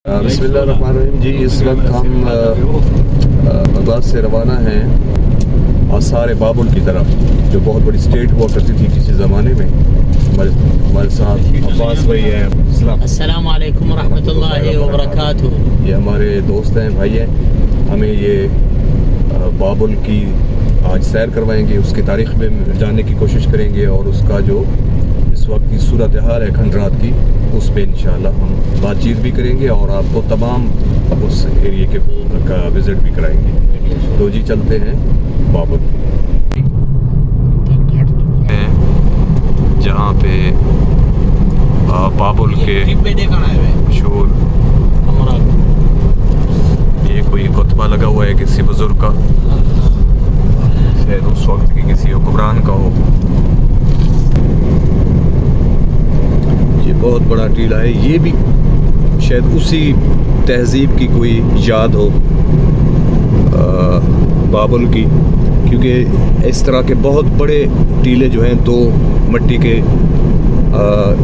बिस्मिल्लाहिर्रहमानिर्रहीम जी। इस वक्त हम बगदाद से रवाना हैं आसार बाबुल की तरफ, जो बहुत बड़ी स्टेट हुआ करती थी किसी ज़माने में। हमारे साथ अब्बास भाई हैं। अस्सलामु अलैकुम रहमतुल्लाहि व बरकातुहू। ये हमारे दोस्त हैं, भाई हैं। हमें ये बाबुल की आज सैर करवाएंगे, उसकी तारीख़ में जानने की कोशिश करेंगे और उसका जो इस वक्त की सूरत हाल है खंडरात की, उस पे इंशाल्लाह हम बातचीत भी करेंगे और आपको तमाम उस एरिए का विज़िट भी कराएंगे। तो जी चलते हैं बाबुल, जहाँ पे बाबुल के मशहूर ये कोई खुतबा लगा हुआ है किसी बुजुर्ग का, शायद उस वक्त की किसी हुक्मरान का हो। ये बहुत बड़ा टीला है, ये भी शायद उसी तहजीब की कोई याद हो बाबुल की, क्योंकि इस तरह के बहुत बड़े टीले जो हैं दो मिट्टी के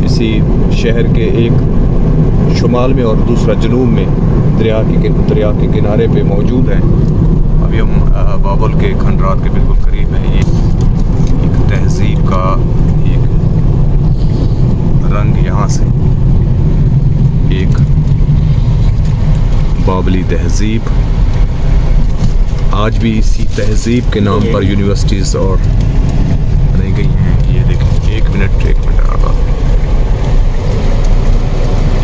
इसी शहर के एक शुमाल में और दूसरा जनूब में दरिया के किनारे पे मौजूद हैं। अभी हम बाबुल के खंडरात के बिल्कुल करीब हैं। ये एक तहजीब का एक रंग, यहाँ से एक बाबली तहजीब, आज भी इसी तहजीब के नाम पर यूनिवर्सिटीज़ और बनाई गई हैं। ये देखें, एक मिनट आगा,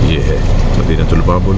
ये है मदीनतुल बाबुल।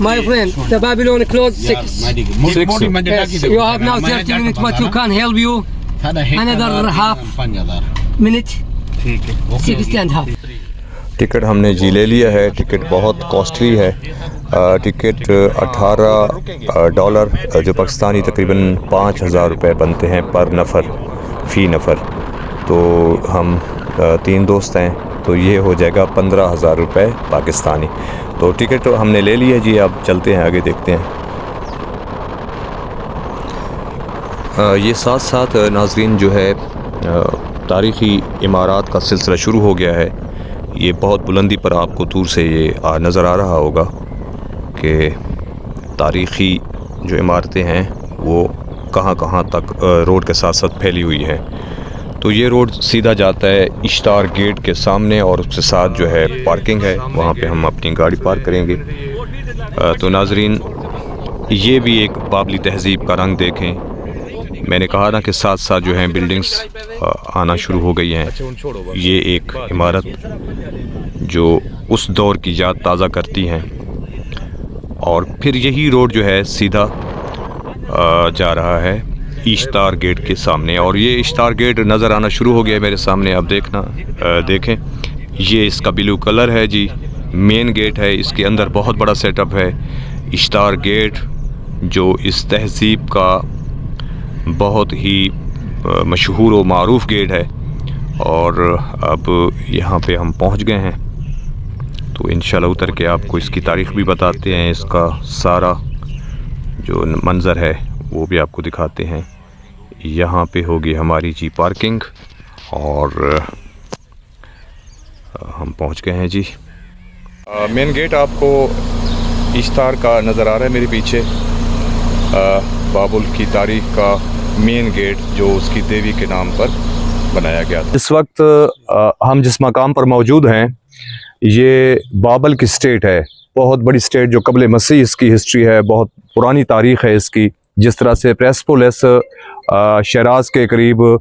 My friend, the Babylon closed 6. Yes. You have now 30 minutes, but you can help you another half minute. 60 and half. Ticket हमने जी ले लिया है। टिकट बहुत कॉस्टली है। टिकट $18 जो पाकिस्तानी तकरीबन 5,000 रुपये बनते हैं पर नफ़र, फ़ी नफ़र। तो हम 3 दोस्त हैं, तो ये हो जाएगा 15,000 रुपये पाकिस्तानी। तो टिकट तो हमने ले लिया जी, अब चलते हैं आगे, देखते हैं। ये साथ साथ नाज़रीन जो है तारीख़ी इमारत का सिलसिला शुरू हो गया है। ये बहुत बुलंदी पर आपको दूर से ये नज़र आ रहा होगा कि तारीख़ी जो इमारतें हैं वो कहाँ कहाँ तक रोड के साथ साथ फैली हुई हैं। तो ये रोड सीधा जाता है इश्तार गेट के सामने और उसके साथ जो है पार्किंग है, वहाँ पे हम अपनी गाड़ी पार्क करेंगे। तो नाजरीन, ये भी एक बाबली तहज़ीब का रंग देखें। मैंने कहा ना कि साथ साथ जो हैं बिल्डिंग्स आना शुरू हो गई हैं। ये एक इमारत जो उस दौर की याद ताज़ा करती हैं। और फिर यही रोड जो है सीधा जा रहा है इश्तार गेट के सामने, और ये इश्तार गेट नज़र आना शुरू हो गया है मेरे सामने। अब देखें, ये इसका ब्लू कलर है जी, मेन गेट है। इसके अंदर बहुत बड़ा सेटअप है। इश्तार गेट जो इस तहज़ीब का बहुत ही मशहूर व मारूफ़ गेट है, और अब यहाँ पे हम पहुँच गए हैं। तो इंशाल्लाह उतर के आपको इसकी तारीख़ भी बताते हैं, इसका सारा जो मंज़र है वो भी आपको दिखाते हैं। यहाँ पे होगी हमारी जी पार्किंग, और हम पहुँच गए हैं जी। मेन गेट आपको इश्तार का नज़र आ रहा है मेरे पीछे। बाबुल की तारीख़ का मेन गेट जो उसकी देवी के नाम पर बनाया गया था। इस वक्त हम जिस मकाम पर मौजूद हैं, ये बाबल की स्टेट है, बहुत बड़ी स्टेट जो कबल मसीह इसकी हिस्ट्री है, बहुत पुरानी तारीख़ है इसकी। जिस तरह से प्रेस्पोलिस शराज के करीब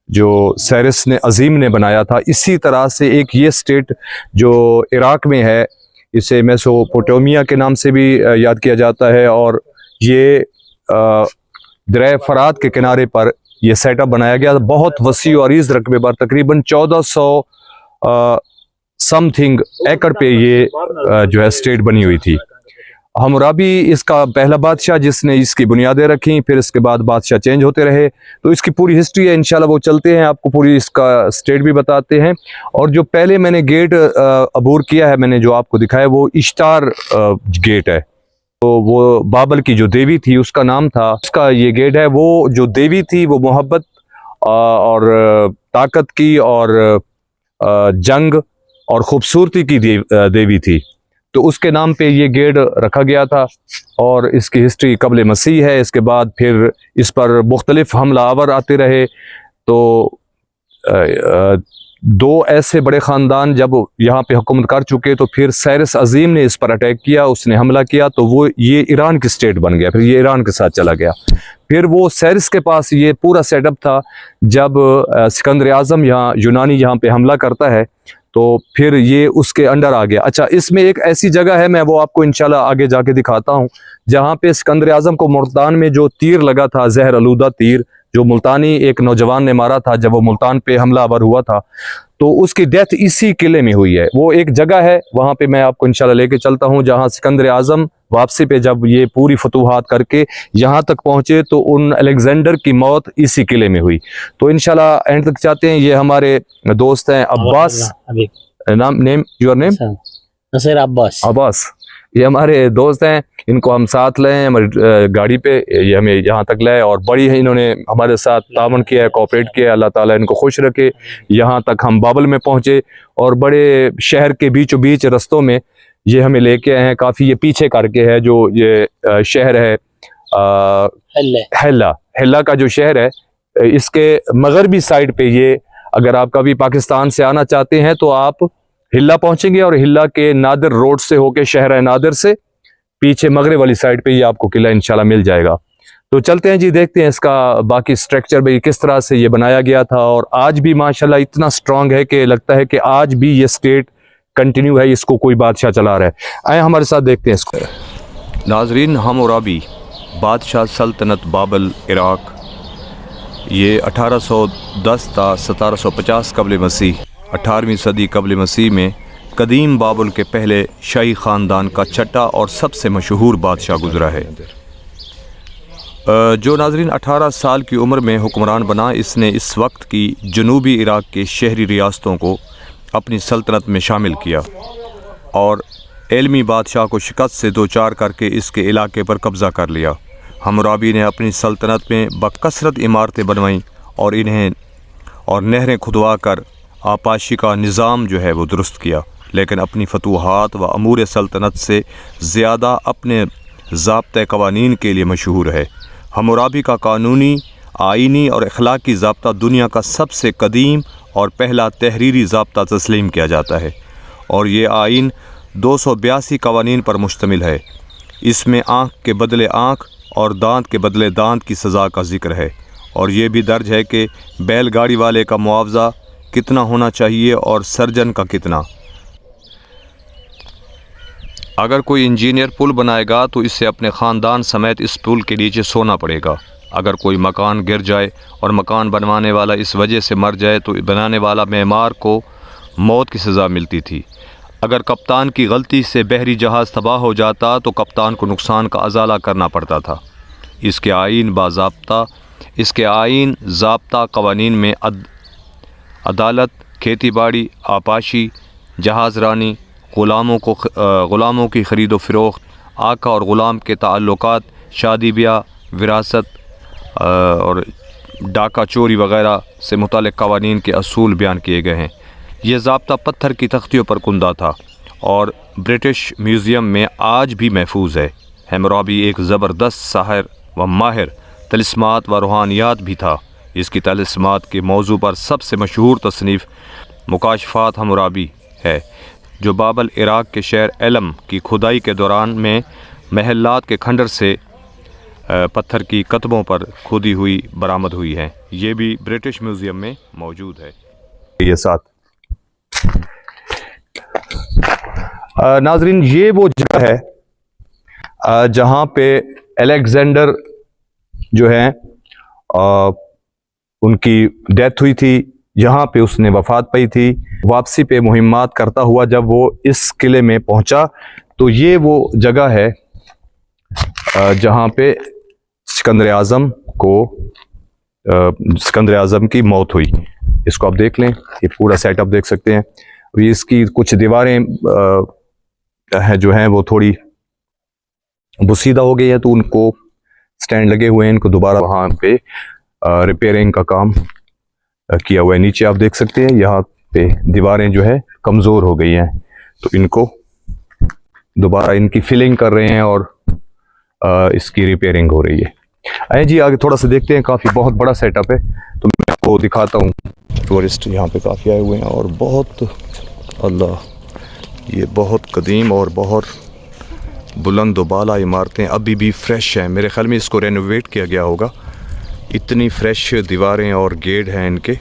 जो सैरिस ने अजीम ने बनाया था, इसी तरह से एक ये स्टेट जो इराक़ में है, इसे मेसोपोटामिया के नाम से भी याद किया जाता है। और ये दरिया फ़रात के किनारे पर यह सेटअप बनाया गया। बहुत वसी और अरीज़ रकबे पर तकरीबन 1400 समथिंग एकड़ पे ये जो है स्टेट बनी हुई थी। हमराबी इसका पहला बादशाह जिसने इसकी बुनियादें रखी, फिर इसके बाद बादशाह चेंज होते रहे। तो इसकी पूरी हिस्ट्री है, इंशाल्लाह वो चलते हैं, आपको पूरी इसका स्टेट भी बताते हैं। और जो पहले मैंने गेट अबूर किया है, मैंने जो आपको दिखाया, वो इश्तार गेट है। तो वो बाबल की जो देवी थी उसका नाम था, उसका ये गेट है। वो जो देवी थी वो मोहब्बत और ताकत की और जंग और ख़ूबसूरती की देवी थी, तो उसके नाम पे ये गेट रखा गया था। और इसकी हिस्ट्री कबल मसीह है। इसके बाद फिर इस पर मुख्तलिफ हमला आवर आते रहे। तो दो ऐसे बड़े ख़ानदान जब यहाँ पे हुकूमत कर चुके, तो फिर साइरस अजीम ने इस पर अटैक किया, उसने हमला किया, तो वो ये ईरान की स्टेट बन गया। फिर ये ईरान के साथ चला गया। फिर वो साइरस के पास ये पूरा सेटअप था। जब सिकंदर आज़म यहाँ यूनानी यहाँ पे हमला करता है, तो फिर ये उसके अंडर आ गया। अच्छा, इसमें एक ऐसी जगह है, मैं वो आपको इंशाल्लाह आगे जाके दिखाता हूँ, जहाँ पे सिकंदर आज़म को मुल्तान में जो तीर लगा था, जहर आलूदा तीर, जो मुल्तानी एक नौजवान ने मारा था जब वो मुल्तान पे हमला आवर हुआ था, तो उसकी डेथ इसी किले में हुई है। वो एक जगह है, वहाँ पे मैं आपको इंशाल्लाह लेके चलता हूँ, जहाँ सिकंदर आज़म वापसी पे जब ये पूरी फतूहात करके यहाँ तक पहुँचे, तो उन अलेक्जेंडर की मौत इसी किले में हुई। तो इंशाल्लाह एंड तक चाहते हैं। ये हमारे दोस्त हैं Abbas, name your name? Naseer Abbas. Abbas, ये हमारे दोस्त हैं, इनको हम साथ लाए हमारी गाड़ी पे, ये हमें यहाँ तक लाए और बड़ी है, इन्होंने हमारे साथ तावन किया है, कोऑपरेट किया है। अल्लाह ताला इनको खुश रखे। यहाँ तक हम बाबल में पहुँचे और बड़े शहर के बीचों बीच रस्तों में ये हमें लेके आए हैं। काफ़ी ये पीछे करके है जो ये शहर है हिल्ला का जो शहर है, इसके मगरबी साइड पे ये, अगर आप कभी पाकिस्तान से आना चाहते हैं तो आप हिल्ला पहुंचेंगे और हिल्ला के नादिर रोड से होके शहर नादिर से पीछे मगरब वाली साइड पे ये आपको किला इंशाल्लाह मिल जाएगा। तो चलते हैं जी, देखते हैं इसका बाकी स्ट्रक्चर भाई किस तरह से ये बनाया गया था। और आज भी माशाल्लाह इतना स्ट्रांग है कि लगता है कि आज भी ये स्टेट कंटिन्यू है, इसको कोई बादशाह चला रहा है। आए हमारे साथ देखते हैं इसको। नाजरीन, हम्मुराबी बादशाह सल्तनत बाबल इराक, ये 1810 था 1750 कबल मसीह, 18वीं सदी कबल मसीह में कदीम बाबुल के पहले शाही ख़ानदान का छठा और सबसे मशहूर बादशाह गुजरा है, जो नाजरीन 18 साल की उम्र में हुक्मरान बना। इसने इस वक्त की जनूबी इराक के शहरी रियासतों को अपनी सल्तनत में शामिल किया और एलमी बादशाह को शिकस्त से दो चार करके इसके इलाके पर कब्ज़ा कर लिया। हम्मुराबी ने अपनी सल्तनत में बकसरत इमारतें बनवाईं और इन्हें और नहरें खुदवा कर आपाशी का निज़ाम जो है वो दुरुस्त किया, लेकिन अपनी फतूहात व अमूर सल्तनत से ज़्यादा अपने ज़ाब्ते क़वानीन के लिए मशहूर है। हम्मुराबी का कानूनी, आइनी और अखलाकी ज़ाब्ता दुनिया का सबसे कदीम और पहला तहरीरी ज़ाब्ता तस्लीम किया जाता है और ये आइन 282 क़वानीन पर मुश्तमिल है। इसमें आँख के बदले आँख और दांत के बदले दांत की सज़ा का ज़िक्र है और ये भी दर्ज है कि बैलगाड़ी वाले का मुआवजा कितना होना चाहिए और सर्जन का कितना। अगर कोई इंजीनियर पुल बनाएगा तो इससे अपने ख़ानदान समेत इस पुल के नीचे सोना पड़ेगा। अगर कोई मकान गिर जाए और मकान बनवाने वाला इस वजह से मर जाए तो बनाने वाला मेमार को मौत की सज़ा मिलती थी। अगर कप्तान की गलती से बहरी जहाज़ तबाह हो जाता तो कप्तान को नुकसान का अजाला करना पड़ता था। इसके आइन ज़ाब्ता क़वानीन में अदालत, खेती बाड़ी, आपाशी, जहाज़ रानी, ग़ुलामों की ख़रीद व फ़रोख्त, आका और ग़ुलाम के ताल्लुकात, शादी ब्याह, विरासत और डाका चोरी वग़ैरह से मुताल्लिक़ क़वानीन के असूल बयान किए गए हैं। यह ज़ाब्ता पत्थर की तख्तियों पर कुंदा था और ब्रिटिश म्यूज़ियम में आज भी महफूज है। हम्मुराबी एक ज़बरदस्त साहिर व माहिर तलिस्मात व रूहानियात भी था। इसकी तलिस्मात के मौजू पर सबसे मशहूर तसनीफ़ मुकाशफ़ात हम्मुराबी है, जो बाबल इराक के शहर एलम की खुदाई के दौरान में महल्लात के खंडर से पत्थर की कतबों पर खुदी हुई बरामद हुई हैं। ये भी ब्रिटिश म्यूज़ियम में मौजूद है। ये साथ नाजरीन, ये वो जगह है जहाँ पे अलेक्जेंडर जो है उनकी डेथ हुई थी, यहाँ पे उसने वफ़ात पाई थी। वापसी पे मुहिम्मात करता हुआ जब वो इस किले में पहुँचा तो ये वो जगह है जहाँ पे सिकंदर आज़म की मौत हुई। इसको आप देख लें, ये पूरा सेटअप देख सकते हैं। अभी इसकी कुछ दीवारें हैं जो हैं वो थोड़ी बुसीदा हो गई है, तो उनको स्टैंड लगे हुए हैं, इनको दोबारा वहाँ पे रिपेयरिंग का काम किया हुआ है। नीचे आप देख सकते हैं यहाँ पे दीवारें जो है कमज़ोर हो गई हैं, तो इनको दोबारा इनकी फिलिंग कर रहे हैं और इसकी रिपेयरिंग हो रही है। आइए जी आगे थोड़ा सा देखते हैं। काफ़ी बहुत बड़ा सेटअप है, तो मैं आपको दिखाता हूँ। टूरिस्ट यहाँ पे काफ़ी आए हुए हैं और बहुत अल्लाह, ये बहुत कदीम और बहुत बुलंद बाला इमारतें अभी भी फ्रेश हैं। मेरे ख्याल में इसको रेनोवेट किया गया होगा, इतनी फ्रेश दीवारें और गेट हैं इनके।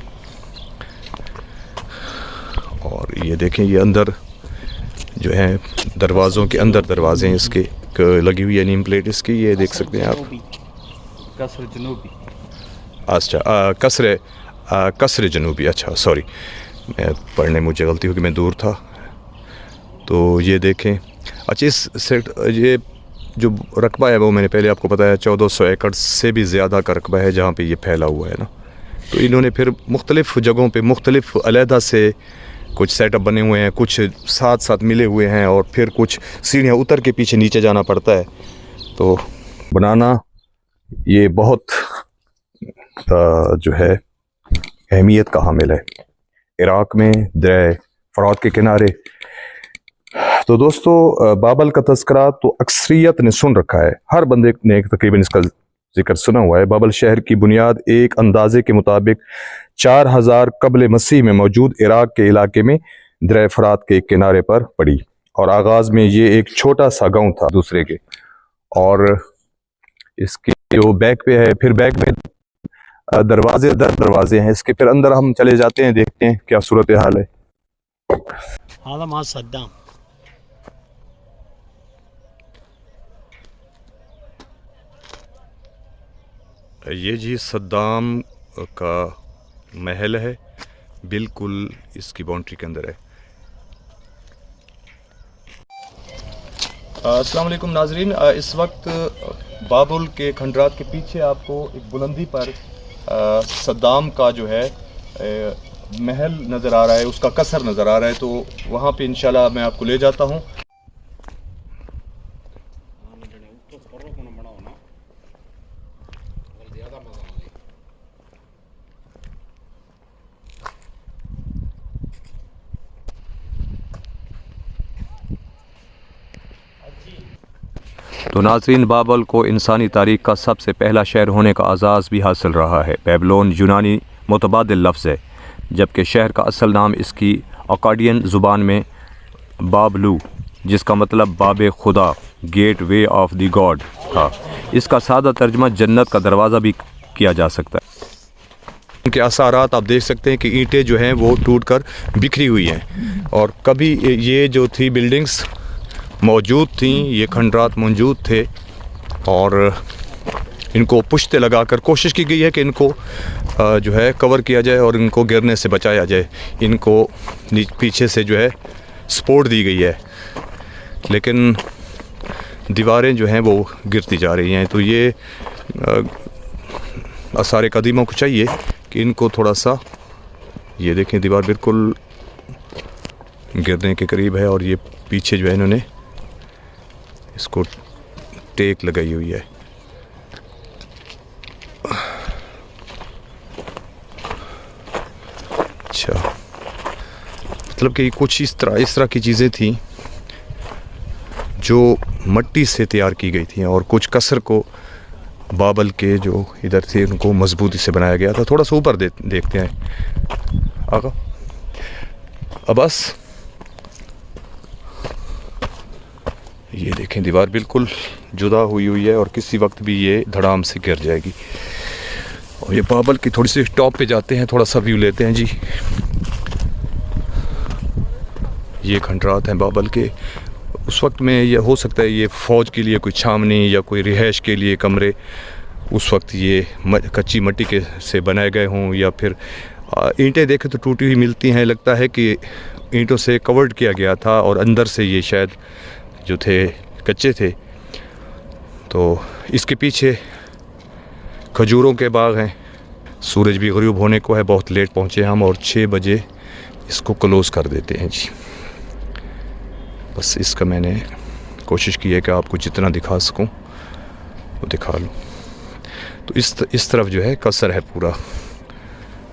और ये देखें, ये अंदर जो है दरवाज़ों के अंदर दरवाजे हैं इसके लगी हुई है नेम प्लेट इसकी, ये देख सकते हैं आप। कसर जनूबी, अच्छा कसर जनूबी, अच्छा सॉरी, मैं पढ़ने मुझे गलती होगी, मैं दूर था। तो ये देखें, अच्छा इस सेट ये जो रकबा है वो मैंने पहले आपको बताया 1400 एकड़ से भी ज़्यादा का रकबा है जहाँ पे ये फैला हुआ है ना। तो इन्होंने फिर मुख्तलिफ़ जगहों पे मुख्तलिफ़ अलहदा से कुछ सेटअप बने हुए हैं, कुछ साथ साथ मिले हुए हैं और फिर कुछ सीढ़ियाँ उतर के पीछे नीचे जाना पड़ता है। तो बनाना ये बहुत जो है अहमियत का हामिल है इराक़ में, दरिया फ़रात के किनारे। तो दोस्तों, बाबल का तज़किरा तो अक्सरियत ने सुन रखा है, हर बंदे ने तकरीबन इसका जिक्र सुना हुआ है। बाबल शहर की बुनियाद एक अंदाजे के मुताबिक 4000 कबल मसीह में मौजूद इराक़ के इलाके में दरिया फ़रात के किनारे पर पड़ी और आगाज़ में ये एक छोटा सा गांव था दूसरे के। और इसके जो बैक पे है, फिर बैक में दरवाजे हैं इसके। फिर अंदर हम चले जाते हैं, देखते हैं क्या सूरत हाल है। सद्दाम ये जी सद्दाम का महल है, बिल्कुल इसकी बाउंड्री के अंदर है। अस्सलाम वालेकुम नाजरीन, इस वक्त बाबुल के खंडरात के पीछे आपको एक बुलंदी पर सद्दाम का जो है महल नज़र आ रहा है, उसका कसर नज़र आ रहा है। तो वहाँ पे इंशाल्लाह मैं आपको ले जाता हूँ। तो नाज़रीन, बाबल को इंसानी तारीख़ का सबसे पहला शहर होने का एज़ाज़ भी हासिल रहा है। बेबलोन यूनानी मुतबादिल लफ्ज़ है, जबकि शहर का असल नाम इसकी अकाडियन ज़ुबान में बाबलू, जिसका मतलब बाब खुदा, gateway of the God था। इसका सादा तर्जमा जन्नत का दरवाज़ा भी किया जा सकता है। उनके आसारात आप देख सकते हैं कि ईंटें जो हैं वो टूट कर बिखरी हुई हैं और कभी ये जो थी बिल्डिंग्स मौजूद थी, ये खंडरात मौजूद थे और इनको पुश्ते लगाकर कोशिश की गई है कि इनको जो है कवर किया जाए और इनको गिरने से बचाया जाए। इनको पीछे से जो है सपोर्ट दी गई है, लेकिन दीवारें जो हैं वो गिरती जा रही हैं। तो ये आसार कदीमों को चाहिए कि इनको थोड़ा सा, ये देखें दीवार बिल्कुल गिरने के करीब है और ये पीछे जो है इन्होंने इसको टेक लगाई हुई है। अच्छा, मतलब कि कुछ इस तरह की चीज़ें थी जो मट्टी से तैयार की गई थी और कुछ कसर को बाबल के जो इधर थे उनको मजबूती से बनाया गया था। थोड़ा सा ऊपर देखते हैं आगा अब्बास। ये देखें दीवार बिल्कुल जुदा हुई है और किसी वक्त भी ये धड़ाम से गिर जाएगी। और ये बाबल की थोड़ी सी टॉप पे जाते हैं, थोड़ा सा व्यू लेते हैं जी। ये खंडरात हैं बाबल के। उस वक्त में ये हो सकता है ये फ़ौज के लिए कोई छावनी या कोई रिहाइश के लिए कमरे उस वक्त ये कच्ची मिट्टी के से बनाए गए हों, या फिर ईंटें देखें तो टूटी हुई मिलती हैं। लगता है कि ईंटों से कवर्ड किया गया था और अंदर से ये शायद जो थे कच्चे थे। तो इसके पीछे खजूरों के बाग हैं। सूरज भी ग़ुरूब होने को है, बहुत लेट पहुँचे हम और 6 बजे इसको क्लोज़ कर देते हैं जी। बस इसका मैंने कोशिश की है कि आपको जितना दिखा सकूं वो दिखा लूँ। तो इस तरफ जो है कसर है पूरा,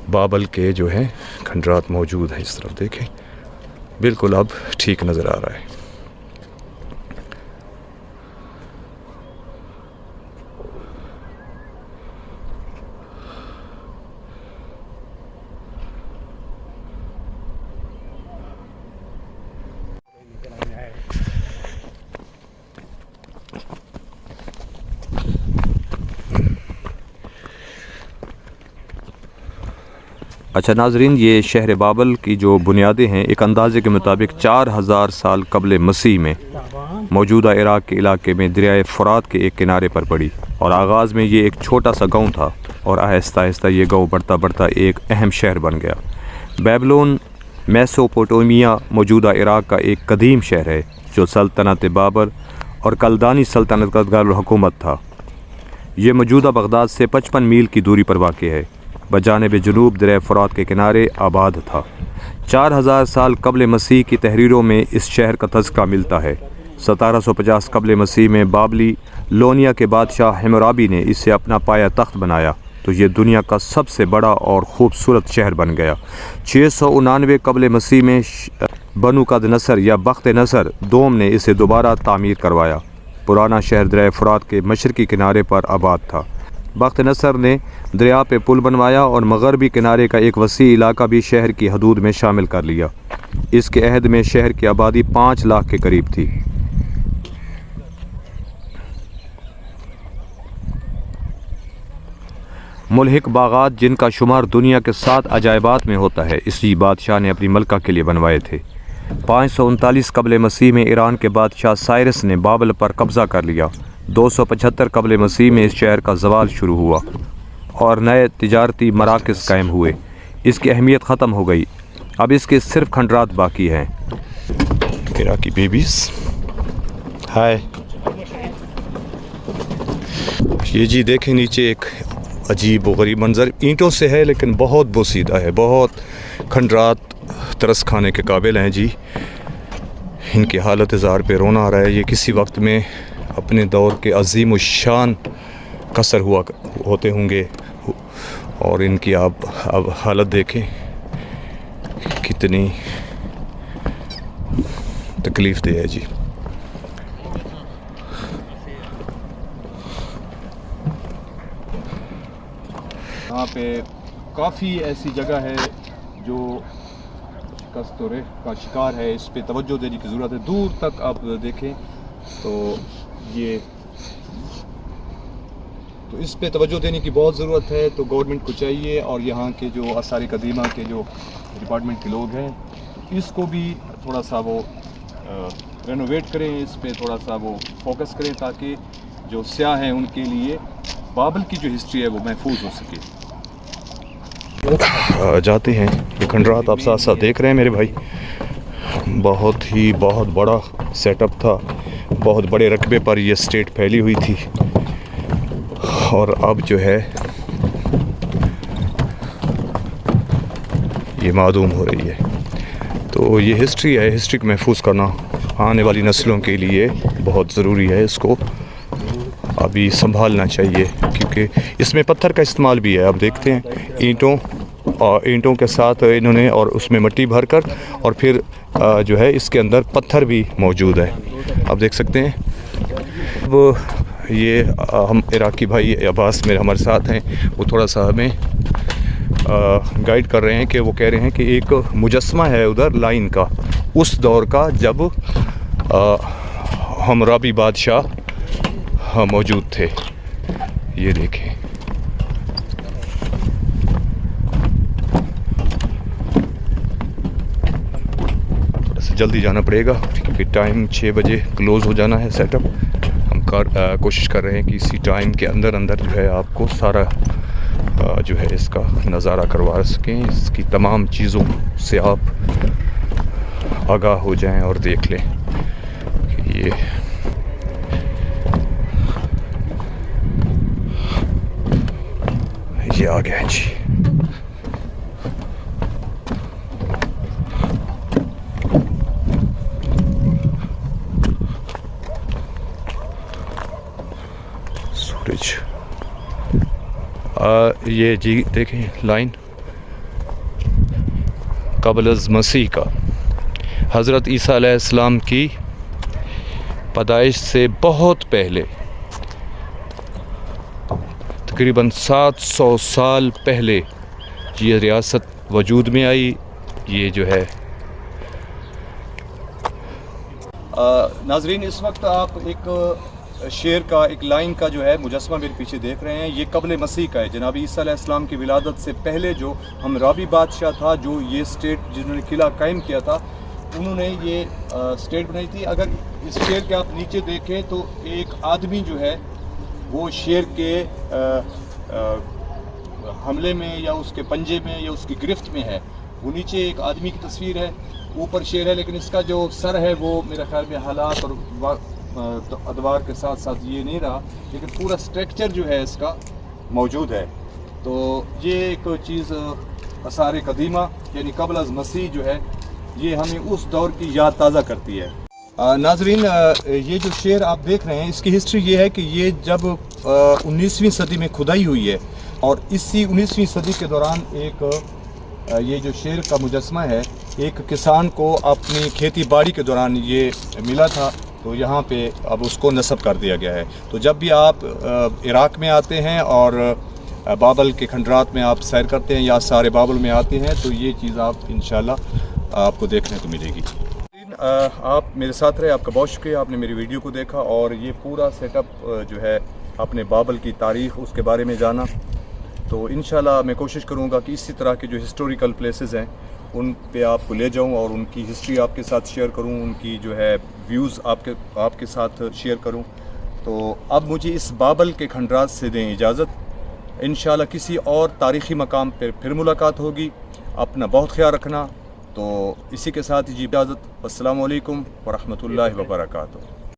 बाबल के जो हैं खंडरात मौजूद हैं। इस तरफ देखें, बिल्कुल अब ठीक नज़र आ रहा है। अच्छा नाजरीन, ये शहर बाबल की जो बुनियादें हैं एक अंदाजे के मुताबिक 4000 साल कबल मसीह में मौजूदा इराक़ के इलाके में दरियाए फ़ुरात के एक किनारे पर पड़ी। और आगाज़ में ये एक छोटा सा गांव था और आहिस्ता आहिस्ता ये गांव बढ़ता बढ़ता एक अहम शहर बन गया। बेबीलोन मेसोपोटामिया मौजूदा इराक़ का एक कदीम शहर है जो सल्तनत बाबर और कलदानी सल्तनत का दारुल-हुकूमत था। ये मौजूदा बगदाद से 55 मील की दूरी पर वाक़ है, बजानिब जनूब दरिया फ़ुरात के किनारे आबाद था। 4000 साल कबल मसीह की तहरीरों में इस शहर का तज़किरा मिलता है। 1750 कबल मसीह में बाबली लोनिया के बादशाह हमराबी ने इसे अपना पाया तख्त बनाया तो ये दुनिया का सबसे बड़ा और ख़ूबसूरत शहर बन गया। 699 कबल मसीह में बनु कद नसर या बख्त नसर दोम ने इसे दोबारा तामीर करवाया। पुराना शहर दरिया फ़ुरात के मशरक़ी किनारे पर आबाद था। बख्त नसर ने दरिया पे पुल बनवाया और मगरबी किनारे का एक वसी इलाका भी शहर की हदूद में शामिल कर लिया। इसके अहद में शहर की आबादी 5 लाख के करीब थी। मुल्हिक बागात जिनका शुमार दुनिया के 7 अजायबात में होता है, इसी बादशाह ने अपनी मलका के लिए बनवाए थे। 539 कबल मसीह में ईरान के बादशाह साइरस ने बाबल पर कब्ज़ा कर लिया। 275 कबल मसीह में इस शहर का ज़वाल शुरू हुआ और नए तिजारती मराकज़ कायम हुए। इसकी अहमियत ख़त्म हो गई, अब इसके सिर्फ खंडरात बाकी हैं। इराकी बेबीज़, हाय। ये जी देखें नीचे एक अजीब व गरीब मंज़र, ईंटों से है लेकिन बहुत बोसीदा है, बहुत खंडरात तरस खाने के काबिल हैं जी। इनकी हालत ज़ार पे रोना आ रहा है। ये किसी वक्त में अपने दौर के अजीम शान कसर हुआ होते होंगे और इनकी आप अब हालत देखें कितनी तकलीफ़ दे है जी। यहाँ पे काफ़ी ऐसी जगह है जो कस्तूरे का शिकार है, इस पे तवज्जो देने की ज़रूरत है। दूर तक आप देखें तो ये तो इस पे तवज्जो देने की बहुत ज़रूरत है। तो गवर्नमेंट को चाहिए और यहाँ के जो आसार कदीमा के जो डिपार्टमेंट के लोग हैं इसको भी थोड़ा सा वो रेनोवेट करें, इस पे थोड़ा सा वो फोकस करें ताकि जो सियाह हैं उनके लिए बाबल की जो हिस्ट्री है वो महफूज हो सके। जाते हैं। ये खंडरात आप साथ साथ देख रहे हैं मेरे भाई, बहुत बड़ा सेटअप था, बहुत बड़े रकबे पर ये स्टेट फैली हुई थी और अब जो है ये मादूम हो रही है। तो ये हिस्ट्री है, हिस्ट्री को महफूज करना आने वाली नस्लों के लिए बहुत ज़रूरी है। इसको अभी संभालना चाहिए क्योंकि इसमें पत्थर का इस्तेमाल भी है। आप देखते हैं ईंटों के साथ इन्होंने और उसमें मिट्टी भरकर और फिर जो है इसके अंदर पत्थर भी मौजूद है, आप देख सकते हैं। अब ये हम इराकी भाई अब्बास मेरे हमारे साथ हैं, वो थोड़ा सा हमें गाइड कर रहे हैं कि वो कह रहे हैं कि एक मुजस्समा है उधर लाइन का, उस दौर का जब हमराबी बादशाह मौजूद थे। ये देखें, थोड़ा सा जल्दी जाना पड़ेगा क्योंकि टाइम 6 बजे क्लोज़ हो जाना है सेटअप। हम कोशिश कर रहे हैं कि इसी टाइम के अंदर जो है आपको सारा जो है इसका नज़ारा करवा सकें, इसकी तमाम चीज़ों से आप आगाह हो जाएं और देख लें कि ये आ गया है जी। सूरज ये जी देखें लाइन क़ब्ल मसीह का। हज़रत ईसा अलैहिस्सलाम की पैदाइश से बहुत पहले, तकरीबन 700 साल पहले ये रियासत वजूद में आई। ये जो है नाज़रीन, इस वक्त आप एक शेर का, एक लाइन का जो है मुजस्मा मेरे पीछे देख रहे हैं। ये क़ब्ल मसीह का है। जनाब ईसा अलैहिस्सलाम की विलादत से पहले जो हमराबी बादशाह था, जो ये स्टेट जिन्होंने किला कायम किया था, उन्होंने ये स्टेट बनाई थी। अगर इस शेर के आप नीचे देखें तो एक आदमी जो है वो शेर के हमले में या उसके पंजे में या उसकी गिरफ्त में है। वो नीचे एक आदमी की तस्वीर है, ऊपर शेर है, लेकिन इसका जो सर है वो मेरे ख्याल में हालात और अदवार के साथ साथ ये नहीं रहा, लेकिन पूरा स्ट्रक्चर जो है इसका मौजूद है। तो ये एक चीज़ आसार कदीमा यानी क़ब्ल मसीह जो है, ये हमें उस दौर की याद ताज़ा करती है। नाजरीन, ये जो शेर आप देख रहे हैं, इसकी हिस्ट्री ये है कि ये जब 19वीं सदी में खुदाई हुई है, और इसी 19वीं सदी के दौरान एक ये जो शेर का मुजस्मा है, एक किसान को अपनी खेती बाड़ी के दौरान ये मिला था, तो यहाँ पे अब उसको नस्ब कर दिया गया है। तो जब भी आप इराक़ में आते हैं और बाबल के खंडरात में आप सैर करते हैं या सारे बाबल में आते हैं, तो ये चीज़ आप इंशाल्लाह आपको देखने को मिलेगी। आप मेरे साथ रहे, आपका बहुत शुक्रिया। आपने मेरी वीडियो को देखा और ये पूरा सेटअप जो है अपने बाबल की तारीख़, उसके बारे में जाना। तो इंशाल्लाह मैं कोशिश करूँगा कि इसी तरह के जो हिस्टोरिकल प्लेसेस हैं उन पे आपको ले जाऊँ और उनकी हिस्ट्री आपके साथ शेयर करूँ, उनकी जो है व्यूज़ आपके साथ शेयर करूँ। तो अब मुझे इस बाबल के खंडरात से दें इजाज़त। इंशाल्लाह किसी और तारीख़ी मकाम पर फिर मुलाकात होगी। अपना बहुत ख्याल रखना। तो इसी के साथ ही इजाज़त। अस्सलामु अलैकुम व रहमतुल्लाहि व बरकातुहू।